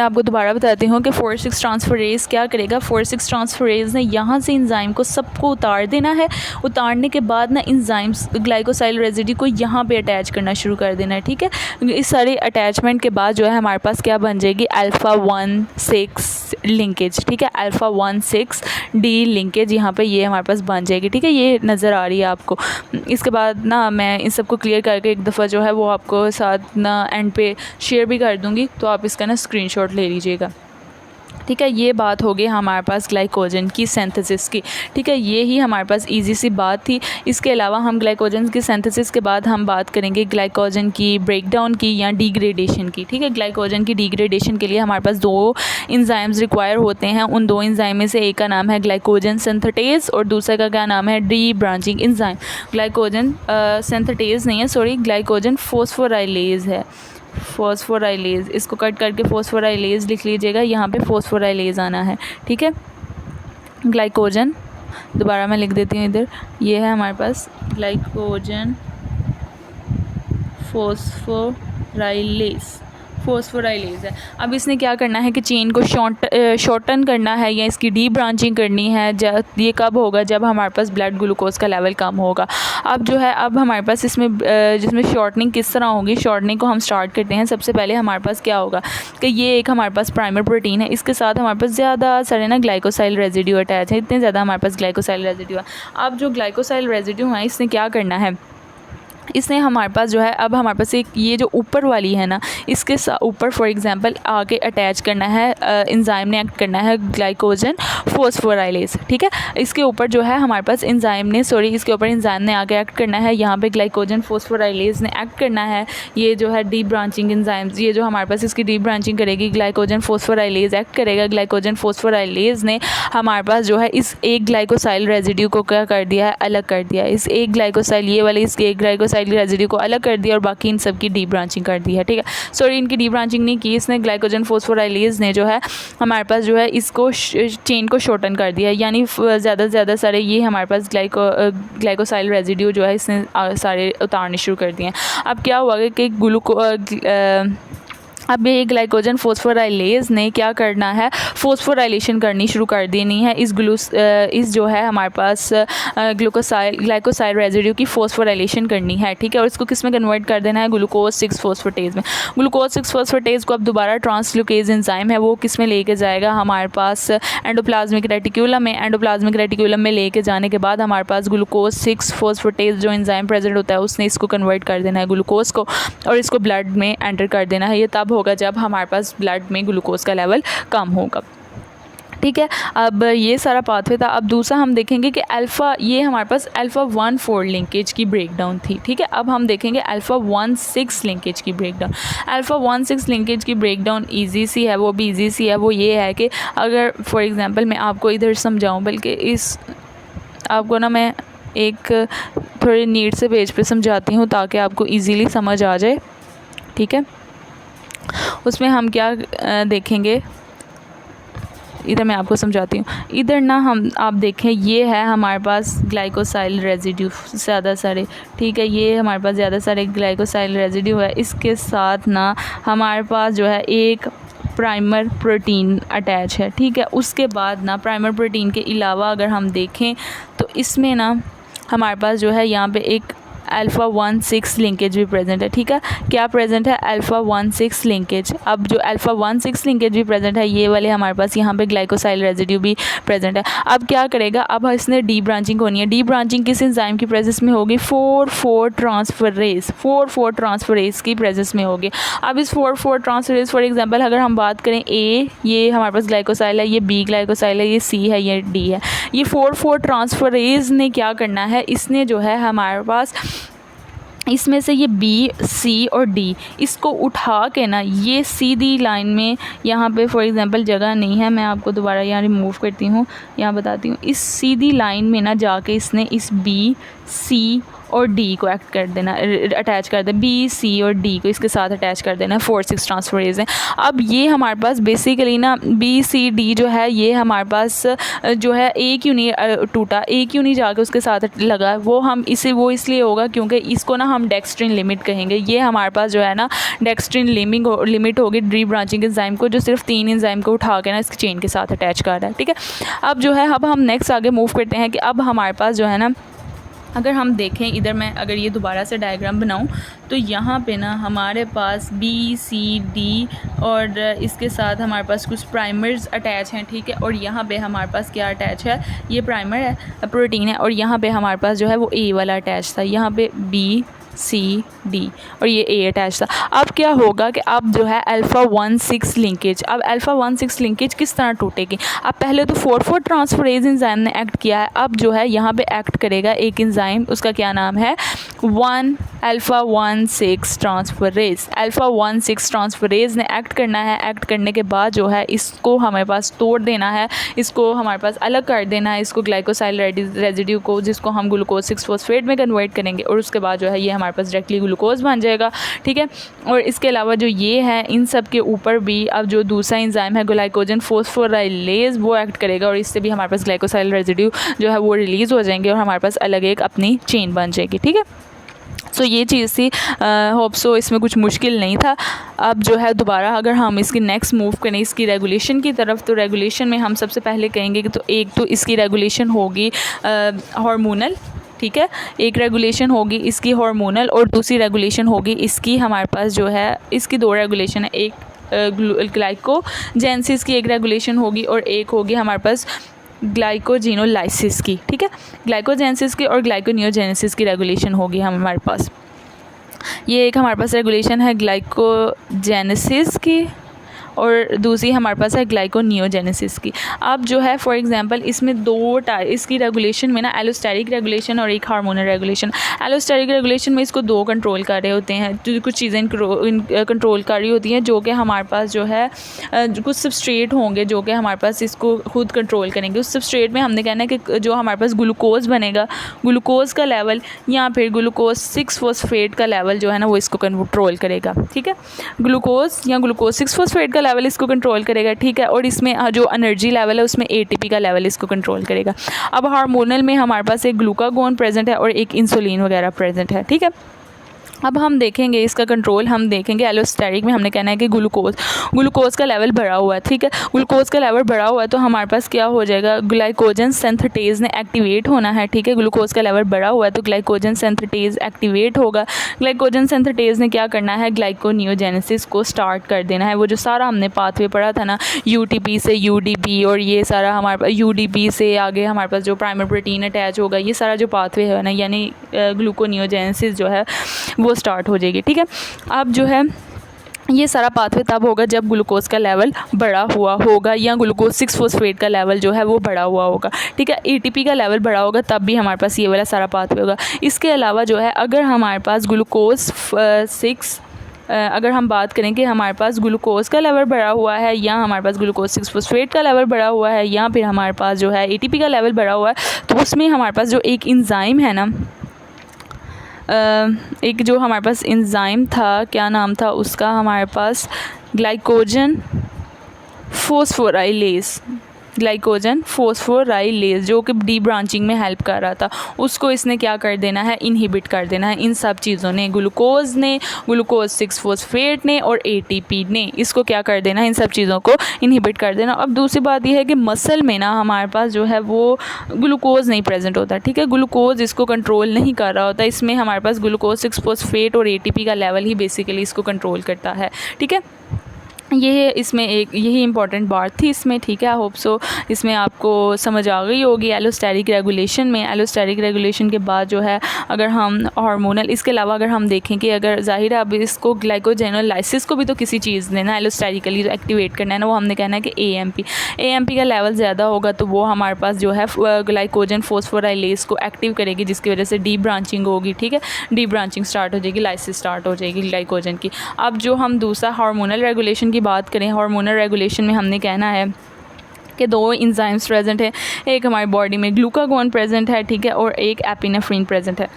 आपको दोबारा बताती हूँ कि 4,6 ट्रांसफरेज क्या करेगा। 4,6 ट्रांसफरेज ने यहाँ से इंजाइम को सबको उतार देना है। उतारने के बाद ना इंजाइम्स ग्लाइकोसाइल रेजिड्यू को यहाँ पे अटैच करना शुरू कर देना है, ठीक है। इस सारे अटैचमेंट के बाद जो है हमारे पास क्या बन जाएगी, अल्फ़ा 1,6 लिंकेज, ठीक है। अल्फ़ा 1,6 डी लिंकेज यहाँ पे ये हमारे पास बन जाएगी, ठीक है। ये नज़र आ रही है आपको। इसके बाद ना मैं इन सबको क्लियर करके एक दफ़ा जो है वो आपको साथ ना एंड पे शेयर भी कर दूँगी, तो आप इसका ना स्क्रीनशॉट ले लीजिएगा, ठीक है। ये बात हो गई हमारे पास ग्लाइकोजन की सिंथेसिस की, ठीक है। ये ही हमारे पास इजी सी बात थी। इसके अलावा हम ग्लाइकोजन की सिंथेसिस के बाद हम बात करेंगे ग्लाइकोजन की ब्रेकडाउन की या डिग्रेडेशन की, ठीक है। ग्लाइकोजन की डिग्रेडेशन के लिए हमारे पास 2 इंजाइम्स रिक्वायर होते हैं। उन 2 इंजाइम में से एक का नाम है ग्लाइकोजन सिंथेटेज और दूसरे का क्या नाम है, D branching enzyme. Glycogen synthetase नहीं है, सॉरी, ग्लाइकोजन फॉस्फोराइलेज है, फॉस्फोराइलेज। इसको कट करके फॉस्फोराइलेज लिख लीजिएगा, यहाँ पे फॉस्फोराइलेज आना है, ठीक है। ग्लाइकोजन दोबारा मैं लिख देती हूँ इधर, ये है हमारे पास ग्लाइकोजन फॉस्फोराइलेज है। अब इसने क्या करना है कि चेन को शॉर्टन करना है या इसकी डी ब्रांचिंग करनी है। ये कब होगा, जब हमारे पास ब्लड ग्लूकोज का लेवल कम होगा। अब जो है अब हमारे पास इसमें जिसमें शॉर्टनिंग किस तरह होगी, शॉर्टनिंग को हम स्टार्ट करते हैं। सबसे पहले हमारे पास क्या होगा कि ये एक हमारे पास प्राइमर प्रोटीन है, इसके साथ हमारे पास ज़्यादा सारे ना ग्लाइकोसाइल रेजिड्यू अटैच है, इतने ज़्यादा हमारे पास ग्लाइकोसाइल रेजिड्यू है। अब जो ग्लाइकोसाइल रेजिड्यू है इसने क्या करना है, इसने हमारे पास जो है अब हमारे पास एक ये जो ऊपर वाली है ना, इसके ऊपर फॉर एग्जांपल आके अटैच करना है, एंजाइम ने एक्ट करना है ग्लाइकोजन फॉस्फोराइलेज, ठीक है। इसके ऊपर जो है हमारे पास इसके ऊपर एंजाइम ने आके एक्ट करना है, यहाँ पे ग्लाइकोजन फॉस्फोराइलेज ने एक्ट करना है। ये जो है डी ब्रांचिंग एंजाइम्स, ये जो हमारे पास इसकी डी ब्रांचिंग करेगी, ग्लाइकोजन फॉस्फोराइलेज एक्ट करेगा। ग्लाइकोजन फॉस्फोराइलेज ने हमारे पास जो है इस एक ग्लाइकोसाइल रेजिड्यू को क्या कर दिया है, अलग कर दिया है। इस एक ग्लाइकोसाइल, ये वाले इस एक ग्लाइकोसाइल रेजिड्यू को अलग कर दिया और बाकी इन सब की डी ब्रांचिंग कर दी है, ठीक है। सॉरी, इनकी डी ब्रांचिंग नहीं की इसने, ग्लाइकोजन फॉस्फोराइलेज ने जो है हमारे पास जो है इसको चेन को शॉर्टन कर दिया है, यानी ज़्यादा से ज़्यादा सारे ये हमारे पास ग्लाइकोसाइल रेजिड्यू जो है इसने सारे उतारने शुरू कर दिए हैं। अब क्या हुआ कि अब ये ग्लाइकोजन फॉस्फोराइलेज ने क्या करना है, फॉस्फोराइलेशन करनी शुरू कर देनी है। इस जो है हमारे पास ग्लाइकोसाइल रेजिड्यू की फॉस्फोराइलेशन करनी है, ठीक है। और इसको किस में कन्वर्ट कर देना है, ग्लूकोज 6 फॉस्फेटेज में। ग्लूकोज 6 फॉस्फेटेज को अब दोबारा ट्रांसलोकेज एंजाइम है वो किस में लेके जाएगा, हमारे पास एंडोप्लाज्मिक रेटिक्यूलम में। एंडोप्लाज्मिक रेटिक्यूलम में लेके जाने के बाद हमारे पास ग्लूकोज 6 फॉस्फेटेज जो एंजाइम प्रेजेंट होता है उसने इसको कन्वर्ट कर देना है ग्लूकोज को और इसको ब्लड में एंटर कर देना है। ये तब होगा जब हमारे पास ब्लड में ग्लूकोज का लेवल कम होगा, ठीक है। अब ये सारा पाथवे था। अब दूसरा हम देखेंगे कि ये हमारे पास अल्फ़ा 1,4 लिंकेज की ब्रेकडाउन थी, ठीक है। अब हम देखेंगे अल्फ़ा 1,6 लिंकेज की ब्रेकडाउन। अल्फ़ा 1,6 लिंकेज की ब्रेकडाउन ईजी सी है, वो भी ईजी सी है। वो ये है कि अगर फॉर एग्जांपल मैं आपको इधर समझाऊं, बल्कि आपको ना मैं एक थोड़ी नीट से पेज पे समझाती हूँ ताकि आपको ईजीली समझ आ जाए, ठीक है। उसमें हम क्या देखेंगे, इधर मैं आपको समझाती हूँ। इधर ना आप देखें, ये है हमारे पास ग्लाइकोसाइल रेजिड्यू ज़्यादा सारे, ठीक है। ये हमारे पास ज़्यादा सारे ग्लाइकोसाइल रेजिड्यू है। इसके साथ ना हमारे पास जो है एक प्राइमर प्रोटीन अटैच है, ठीक है। उसके बाद ना प्राइमर प्रोटीन के अलावा अगर हम देखें तो इसमें ना हमारे पास जो है यहाँ पे एक अल्फ़ा 1,6 लिंकेज भी प्रेजेंट है, ठीक है। क्या प्रेजेंट है, अल्फ़ा 1,6 लिंकेज। अब जो अल्फ़ा 1,6 लिंकेज भी प्रेजेंट है, ये वाले हमारे पास यहाँ पे ग्लाइकोसाइल रेजिड्यू भी प्रेजेंट है। अब क्या करेगा, अब इसने डी ब्रांचिंग होनी है। डी ब्रांचिंग किस एंजाइम की प्रेजेंस में होगी, 4,4 ट्रांसफरेज की प्रेजेंस में होगी। अब इस 4,4 ट्रांसफरेज फॉर एग्जाम्पल अगर हम बात करें, ये हमारे पास ग्लाइकोसाइल है, ये बी ग्लाइकोसाइल है, ये सी है, ये डी है। ये 4,4 ट्रांसफरेज ने क्या करना है, इसने जो है हमारे पास इसमें से ये बी, सी और डी इसको उठा के ना ये सीधी लाइन में, यहाँ पे फॉर एग्जांपल जगह नहीं है, मैं आपको दोबारा यहाँ रिमूव करती हूँ, यहाँ बताती हूँ। इस सीधी लाइन में ना जाके इसने इस बी, सी और डी को एक्ट कर देना, अटैच कर देना, बी सी और डी को इसके साथ अटैच कर देना। 4-6 ट्रांसफरेज हैं। अब ये हमारे पास बेसिकली ना बी सी डी जो है ये हमारे पास जो है एक क्यों नहीं टूटा, एक क्यों नहीं जाके उसके साथ लगा, वो इसलिए होगा क्योंकि इसको ना हम डेक्स्ट्रिन लिमिट कहेंगे। ये हमारे पास जो है ना डेक्स्ट्रिन लिमिट होगी डी ब्रांचिंग एंजाइम को, जो सिर्फ 3 एंजाइम को उठा के ना इसकी चेन के साथ अटैच कर रहा है। ठीक है, अब जो है अब हम नेक्स्ट आगे मूव करते हैं कि अब हमारे पास जो है ना, अगर हम देखें इधर, मैं अगर ये दोबारा से डायग्राम बनाऊं तो यहाँ पे ना हमारे पास बी सी डी और इसके साथ हमारे पास कुछ प्राइमर्स अटैच हैं। ठीक है, और यहाँ पे हमारे पास क्या अटैच है, ये प्राइमर है, प्रोटीन है, और यहाँ पे हमारे पास जो है वो ए वाला अटैच था, यहाँ पे बी सी डी और ये ए अटैच था। अब क्या होगा कि अब जो है अल्फ़ा 1-6 लिंकेज, अब अल्फ़ा 1-6 लिंकेज किस तरह टूटेगी। अब पहले तो 4-4 ट्रांसफरेज एंजाइम ने एक्ट किया है, अब जो है यहाँ पे एक्ट करेगा एक एंजाइम, उसका क्या नाम है 1-अल्फ़ा-1-6 ट्रांसफरेज। अल्फ़ा 1-6 ट्रांसफरेज ने एक्ट करना है, एक्ट करने के बाद जो है इसको हमारे पास तोड़ देना है, इसको हमारे पास अलग कर देना है, इसको ग्लाइकोसाइल रेजिड्यू को, जिसको हम ग्लूकोज 6 फॉस्फेट में कन्वर्ट करेंगे, और उसके बाद जो है ये हमारे पास डायरेक्टली ग्लूकोज बन जाएगा। ठीक है, और इसके अलावा जो ये है इन सब के ऊपर भी अब जो दूसरा एंजाइम है ग्लाइकोजन फॉस्फोराइलेज वो एक्ट करेगा, और इससे भी हमारे पास ग्लाइकोसाइल रेजिड्यू जो है वो रिलीज़ हो जाएंगे और हमारे पास अलग एक अपनी चेन बन जाएगी। ठीक है, सो ये चीज़ थी, होप सो इसमें कुछ मुश्किल नहीं था। अब जो है दोबारा अगर हम इसकी नेक्स्ट मूव करें इसकी रेगुलेशन की तरफ, तो रेगुलेशन में हम सबसे पहले कहेंगे कि तो एक तो इसकी रेगुलेशन होगी हार्मोनल। ठीक है, एक रेगुलेशन होगी इसकी हार्मोनल और दूसरी रेगुलेशन होगी इसकी हमारे पास जो है, इसकी 2 रेगुलेशन है, एक ग्लाइकोजेनेसिस की एक रेगुलेशन होगी और एक होगी हमारे पास ग्लाइकोजिनोलाइसिस की। ठीक है, ग्लाइकोजेनेसिस की और ग्लाइकोनियोजेनेसिस की रेगुलेशन होगी हमारे पास। ये एक हमारे पास रेगुलेशन है ग्लाइकोजेनेसिस की और दूसरी हमारे पास है ग्लाइकोनियोजेनेसिस की। अब जो है फॉर एग्जांपल इसमें 2 इसकी रेगुलेशन में ना एलोस्टेरिक रेगुलेशन और एक हार्मोनल रेगुलेशन। एलोस्टेरिक रेगुलेशन में इसको 2 कंट्रोल कर रहे होते हैं, जो कुछ चीज़ें कंट्रोल कर रही होती हैं, जो कि हमारे पास जो है कुछ सबस्ट्रेट होंगे जो कि हमारे पास इसको खुद कंट्रोल करेंगे। उस सबस्ट्रेट में हमने कहना है कि जो हमारे पास ग्लूकोज बनेगा, ग्लूकोज का लेवल या फिर ग्लूकोज 6 फॉस्फेट का लेवल जो है ना वो इसको कंट्रोल करेगा। ठीक है, ग्लूकोज या ग्लूकोज 6 फॉस्फेट का लेवल इसको कंट्रोल करेगा। ठीक है, और इसमें जो एनर्जी लेवल है उसमें एटीपी का लेवल इसको कंट्रोल करेगा। अब हार्मोनल में हमारे पास एक ग्लूकागोन प्रेजेंट है और एक इंसुलिन वगैरह प्रेजेंट है। ठीक है, अब हम देखेंगे इसका कंट्रोल, हम देखेंगे एलोस्टेरिक में हमने कहना है कि ग्लूकोज का लेवल बढ़ा हुआ है। ठीक है, ग्लूकोज का लेवल बढ़ा हुआ है तो हमारे पास क्या हो जाएगा, ग्लाइकोजन सिंथेटेज ने एक्टिवेट होना है। ठीक है, ग्लूकोज का लेवल बढ़ा हुआ है तो ग्लाइकोजन सिंथेटेज एक्टिवेट होगा। ग्लाइकोजन सिंथेटेज ने क्या करना है, ग्लाइकोनियोजेनेसिस को स्टार्ट कर देना है। वो जो सारा हमने पाथवे पढ़ा था ना, यूटीपी से यूडीपी और ये सारा हमारे पास यूडीपी से आगे हमारे पास जो प्राइमर प्रोटीन अटैच होगा, ये सारा जो पाथवे है ना, यानी ग्लूकोनियोजेनेसिस जो है वो स्टार्ट हो जाएगी। ठीक है, अब जो है ये सारा पाथवे तब होगा जब ग्लूकोज का लेवल बढ़ा हुआ होगा या ग्लूकोज 6 फॉस्फेट का लेवल जो है वो बढ़ा हुआ होगा। ठीक है, एटीपी का लेवल बढ़ा होगा तब भी हमारे पास ये वाला सारा पाथवे होगा। इसके अलावा जो है अगर हमारे पास ग्लूकोज 6 अगर हम बात करें कि हमारे पास ग्लूकोज का लेवल बढ़ा हुआ है या हमारे पास ग्लूकोज 6 फॉस्फेट का लेवल बढ़ा हुआ है या फिर हमारे पास जो है एटीपी का लेवल बढ़ा हुआ है, तो उसमें हमारे पास जो एक एंजाइम है ना, एक जो हमारे पास एंजाइम था, क्या नाम था उसका, हमारे पास ग्लाइकोजन फॉस्फोराइलेज, ग्लाइकोजन फॉस्फोराइलेज जो कि डी ब्रांचिंग में हेल्प कर रहा था, उसको इसने क्या कर देना है, इनहिबिट कर देना है। इन सब चीज़ों ने, ग्लूकोज ने, ग्लूकोज 6 फॉस्फेट ने और एटीपी ने, इसको क्या कर देना है, इन सब चीज़ों को इनहिबिट कर देना। अब दूसरी बात यह है कि मसल में ना हमारे पास जो है वो ग्लूकोज नहीं प्रेजेंट होता। ठीक है, ग्लूकोज इसको कंट्रोल नहीं कर रहा होता, इसमें हमारे पास ग्लूकोज 6 फॉस्फेट और एटीपी का लेवल ही बेसिकली इसको कंट्रोल करता है। ठीक है, ये इसमें एक यही इंपॉर्टेंट बात थी इसमें। ठीक है, आई होप सो इसमें आपको समझ आ गई होगी। एलोस्टेरिक रेगुलेशन में, एलोस्टेरिक रेगुलेशन के बाद जो है अगर हम हार्मोनल, इसके अलावा अगर हम देखें कि अगर ज़ाहिर है अब इसको ग्लाइकोजेनोलाइसिस को भी तो किसी चीज़ ने ना एलोस्टेरिकली जो एक्टिवेट करना है ना, वो हमने कहना है कि एएमपी का लेवल ज़्यादा होगा तो वो हमारे पास जो है ग्लाइकोजन फॉस्फोराइलेज को एक्टिव करेगी, जिसकी वजह से डी ब्रांचिंग होगी। ठीक है, डी ब्रांचिंग स्टार्ट हो जाएगी, लाइसिस स्टार्ट हो जाएगी ग्लाइकोजन की। अब जो हम दूसरा हार्मोनल रेगुलेशन बात करें, हार्मोनल रेगुलेशन में हमने कहना है कि 2 एंजाइम्स प्रेजेंट है, एक हमारी बॉडी में ग्लूकागोन प्रेजेंट है। ठीक है, और एक एपिनेफ्रिन प्रेजेंट है।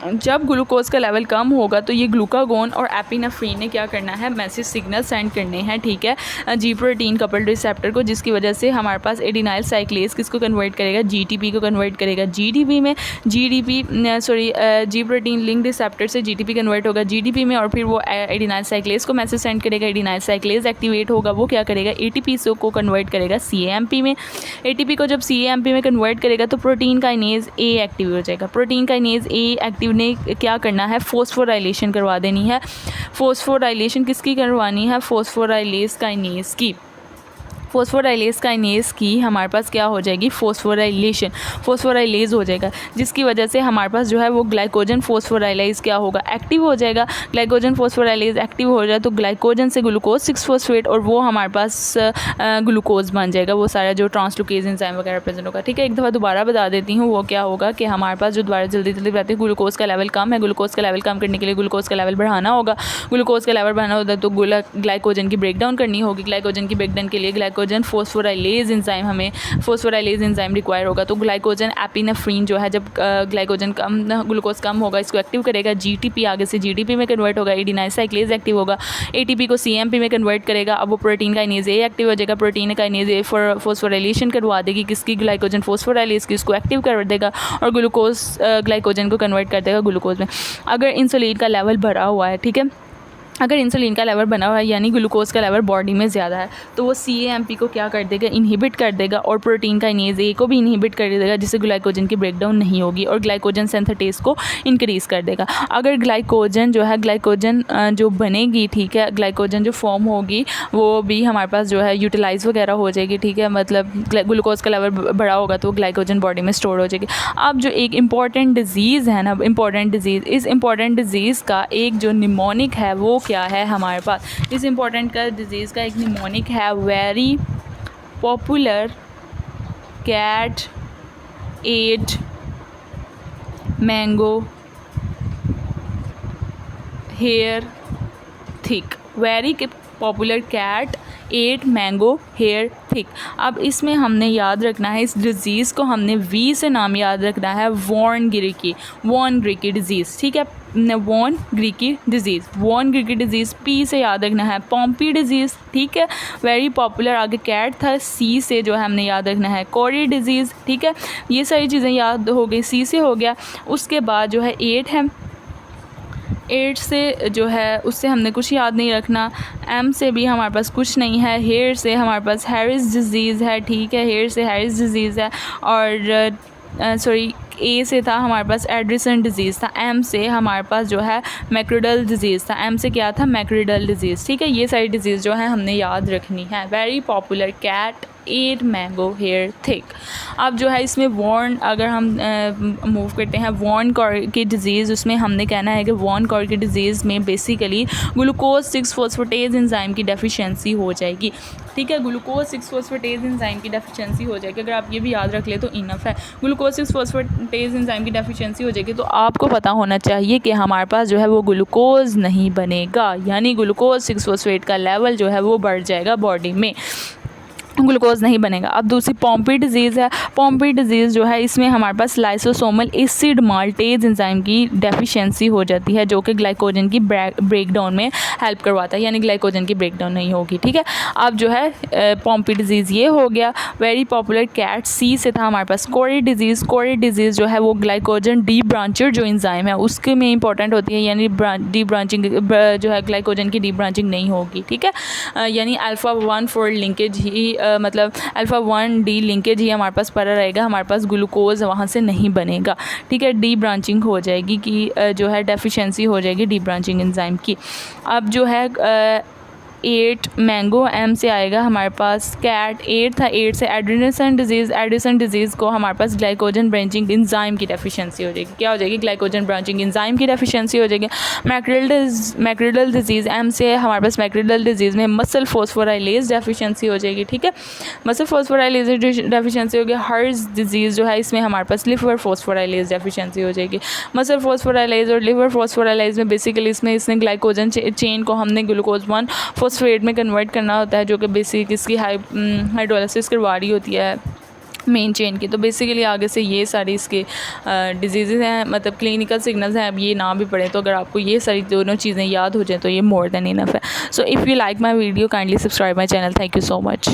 जब ग्लूकोज का लेवल कम होगा तो ये ग्लूकागोन और एपिनेफ्रीन ने क्या करना है, मैसेज सिग्नल सेंड करने हैं, ठीक है, जी प्रोटीन कपल्ड रिसेप्टर को, जिसकी वजह से हमारे पास एडिनाइल साइक्लेज किसको कन्वर्ट करेगा, जीटीपी को कन्वर्ट करेगा। जीटीपी में जी प्रोटीन लिंक रिसेप्टर से जीटीपी कन्वर्ट होगा जीटीपी में, और फिर वो एडिनाइल साइक्लेज को मैसेज सेंड करेगा। एडिनाइल साइक्लेज एक्टिवेट होगा, वो क्या करेगा, एटीपी को कन्वर्ट करेगा सीएएमपी में। एटीपी को जब सीएएमपी में कन्वर्ट करेगा तो प्रोटीन काइनेज ए एक्टिव हो जाएगा। प्रोटीन काइनेज ए एक्टिव ने क्या करना है, फॉस्फोराइलेशन करवा देनी है। फॉस्फोराइलेशन किसकी करवानी है, फॉस्फोराइलेज काइनेज की। फॉस्फोराइलेज काइनेज की हमारे पास क्या हो जाएगी, फॉस्फोराइलेज हो जाएगा, जिसकी वजह से हमारे पास जो है वो ग्लाइकोजन फॉस्फोराइलेज क्या होगा, एक्टिव हो जाएगा। ग्लाइकोजन फॉस्फोराइलेज एक्टिव हो जाए तो ग्लाइकोजन से ग्लूकोज 6-फॉस्फेट, और वो हमारे पास ग्लूकोज बन जाएगा, वो सारा जो ट्रांसलोकेज एंजाइम वगैरह प्रेजेंट होगा, ठीक है। एक दफ़ा दोबारा बता देती हूँ, वो क्या होगा कि हमारे पास जो दोबारा जल्दी बताते हैं, ग्लूकोज का लेवल कम है, ग्लूकोज का लेवल कम करने के लिए ग्लूकोज का लेवल बढ़ाना होगा। ग्लूकोज का लेवल बढ़ाना होता है तो ग्लाइकोजन की ब्रेकडाउन करनी होगी। ग्लाइकोजन की ब्रेकडाउन के लिए ग्लाइकोजन फॉस्फोराइलेज एंजाइम, हमें फॉस्फोराइलेज एंजाइम रिक्वायर होगा। तो ग्लाइकोजन एपिनेफ्रीन जो है, जब ग्लाइकोजन कम, ग्लूकोज कम होगा, इसको एक्टिव करेगा। जीटीपी आगे से जीटीपी में कन्वर्ट होगा, एडिनाइल साइक्लेज एक्टिव होगा, एटीपी को सीएमपी में कन्वर्ट करेगा। अब वो प्रोटीन काइनेज ए एक्टिव हो जाएगा, प्रोटीन काइनेज ए फॉस्फोराइलेशन करवा देगी किसकी, ग्लाइकोजन फॉस्फोराइलेज की, उसको एक्टिव कर देगा और ग्लूकोज ग्लाइकोजन को कन्वर्ट कर देगा ग्लूकोज में। अगर इंसुलिन का लेवल भरा हुआ है, ठीक है, अगर इंसुलिन का लेवल बना हुआ है यानी ग्लूकोज का लेवल बॉडी में ज़्यादा है, तो वो सीएएमपी को क्या कर देगा, इनहिबिट कर देगा, और प्रोटीन काइनेज ए को भी इनहिबिट कर देगा, जिससे ग्लाइकोजन की ब्रेकडाउन नहीं होगी, और ग्लाइकोजन सिंथेटेज को इंक्रीज़ कर देगा। अगर ग्लाइकोजन जो है, ग्लाइकोजन जो बनेगी, ठीक है, ग्लाइकोजन जो फॉर्म होगी वो भी हमारे पास जो है यूटिलाइज़ वगैरह हो जाएगी, ठीक है, मतलब ग्लूकोज का लेवल बड़ा होगा तो ग्लाइकोजन बॉडी में स्टोर हो जाएगी। अब जो एक इम्पॉर्टेंट डिजीज़ है ना, इम्पॉर्टेंट डिजीज़, इस इम्पॉर्टेंट डिजीज़ का एक जो निमोनिक है वो क्या है हमारे पास, इस इम्पॉर्टेंट का डिजीज़ का एक निमोनिक है, very popular cat ate mango hair thick. Very popular cat ate mango hair thick. अब इसमें हमने याद रखना है, इस डिज़ीज़ को हमने वी से नाम याद रखना है, वॉन ग्रीकी डिज़ीज़, ठीक है, वॉन ग्रीकी डिज़ीज़। पी से याद रखना है पॉम्पी डिज़ीज़, ठीक है, वेरी पॉपुलर, आगे कैट था, सी से जो है हमने याद रखना है कोरी डिज़ीज़, ठीक है, ये सारी चीज़ें याद हो गई, सी से हो गया। उसके बाद जो है एट है, एट से जो है उससे हमने कुछ याद नहीं रखना, एम से भी हमारे पास कुछ नहीं है, हेयर से हमारे पास हैरिस डिज़ीज़ है, ठीक है, हेयर से हैरिस डिज़ीज़ है, और ए से था हमारे पास एड्रिसन डिज़ीज़ था, एम से हमारे पास जो है मैक्रोडल डिज़ीज़ था, एम से क्या था, मैक्रोडल डिज़ीज़, ठीक है। ये सारी डिज़ीज़ जो है हमने याद रखनी है। Very popular cat ate mango hair thick. अब जो है इसमें वॉर्न, अगर हम मूव करते हैं वॉर्न की डिज़ीज़, उसमें हमने कहना है कि वॉर्न की डिज़ीज़ में बेसिकली ग्लूकोज 6-फॉस्फेटेज एंजाइम की डेफिशिएंसी हो जाएगी, ठीक है, ग्लूकोज 6-फॉस्फेटेज एंजाइम की डेफिशिएंसी हो जाएगी। अगर आप ये भी याद रख ले तो इनफ है। ग्लूकोज 6-फॉस्फेटेज एंजाइम की डेफिशिएंसी हो जाएगी तो आपको पता होना चाहिए कि हमारे पास जो है वो ग्लूकोज नहीं बनेगा, यानी ग्लूकोज 6-फॉस्फेट का लेवल जो है वो बढ़ जाएगा बॉडी में, ग्लूकोज नहीं बनेगा। अब दूसरी पॉम्पी डिज़ीज़ है। पॉम्पी डिज़ीज़ जो है इसमें हमारे पास लाइसोसोमल एसिड माल्टेज एंजाइम की डेफिशिएंसी हो जाती है, जो कि ग्लाइकोजन की ब्रेकडाउन में हेल्प करवाता है, यानी ग्लाइकोजन की ब्रेकडाउन नहीं होगी, ठीक है। अब जो है पॉम्पी डिज़ीज़ ये हो गया। वेरी पॉपुलर कैट, सी से था हमारे पास कोरी डिज़ीज़ जो है वो ग्लाइकोजन डी ब्रांचर जो एंजाइम है उसके में इंपॉर्टेंट होती है, यानी डी ब्रांचिंग जो है ग्लाइकोजन की डी ब्रांचिंग नहीं होगी, ठीक है, यानी अल्फ़ा 1,4 लिंकेज ही मतलब अल्फ़ा 1D लिंकेज ही हमारे पास पड़ा रहेगा, हमारे पास ग्लूकोज वहाँ से नहीं बनेगा, ठीक है, डी ब्रांचिंग हो जाएगी कि जो है डेफिशिएंसी हो जाएगी डी ब्रांचिंग एंजाइम की। अब जो है 8 मैंगो, एम से आएगा हमारे पास कैट, 8 था, 8 से एड्रिसन डिज़ीज़ को हमारे पास ग्लाइकोजन ब्रांचिंग एंजाइम की डेफिशिएंसी हो जाएगी, क्या हो जाएगी, ग्लाइकोजन ब्रांचिंग एंजाइम की डेफिशिएंसी हो जाएगी। मैक्रोडल डिज़ीज़, एम से हमारे पास मैक्रोडल डिज़ीज़ में मसल फॉस्फोराइलेज डेफिशिएंसी हो जाएगी, ठीक है, मसल फॉस्फोराइलेज डेफिशिएंसी हो गई। हर्ज डिज़ीज़ जो है इसमें हमारे पास लिवर फॉस्फोराइलेज डेफिशिएंसी हो जाएगी। मसल फॉस्फोराइलेज और लिवर फॉस्फोराइलेज में बेसिकली इसमें ग्लाइकोजन चेन को हमने ग्लूकोज 1 फॉस्फेट में कन्वर्ट करना होता है, जो कि बेसिक इसकी हाइड्रोलाइसिस करवा रही होती है मेन चेन की। तो बेसिकली आगे से ये सारी इसके डिजीज़ हैं, मतलब क्लिनिकल सिग्नल्स हैं। अब ये ना भी पढ़े तो अगर आपको ये सारी दोनों चीज़ें याद हो जाएँ तो ये मोर देन इनफ है। So if you like my video kindly subscribe my channel. Thank you so much.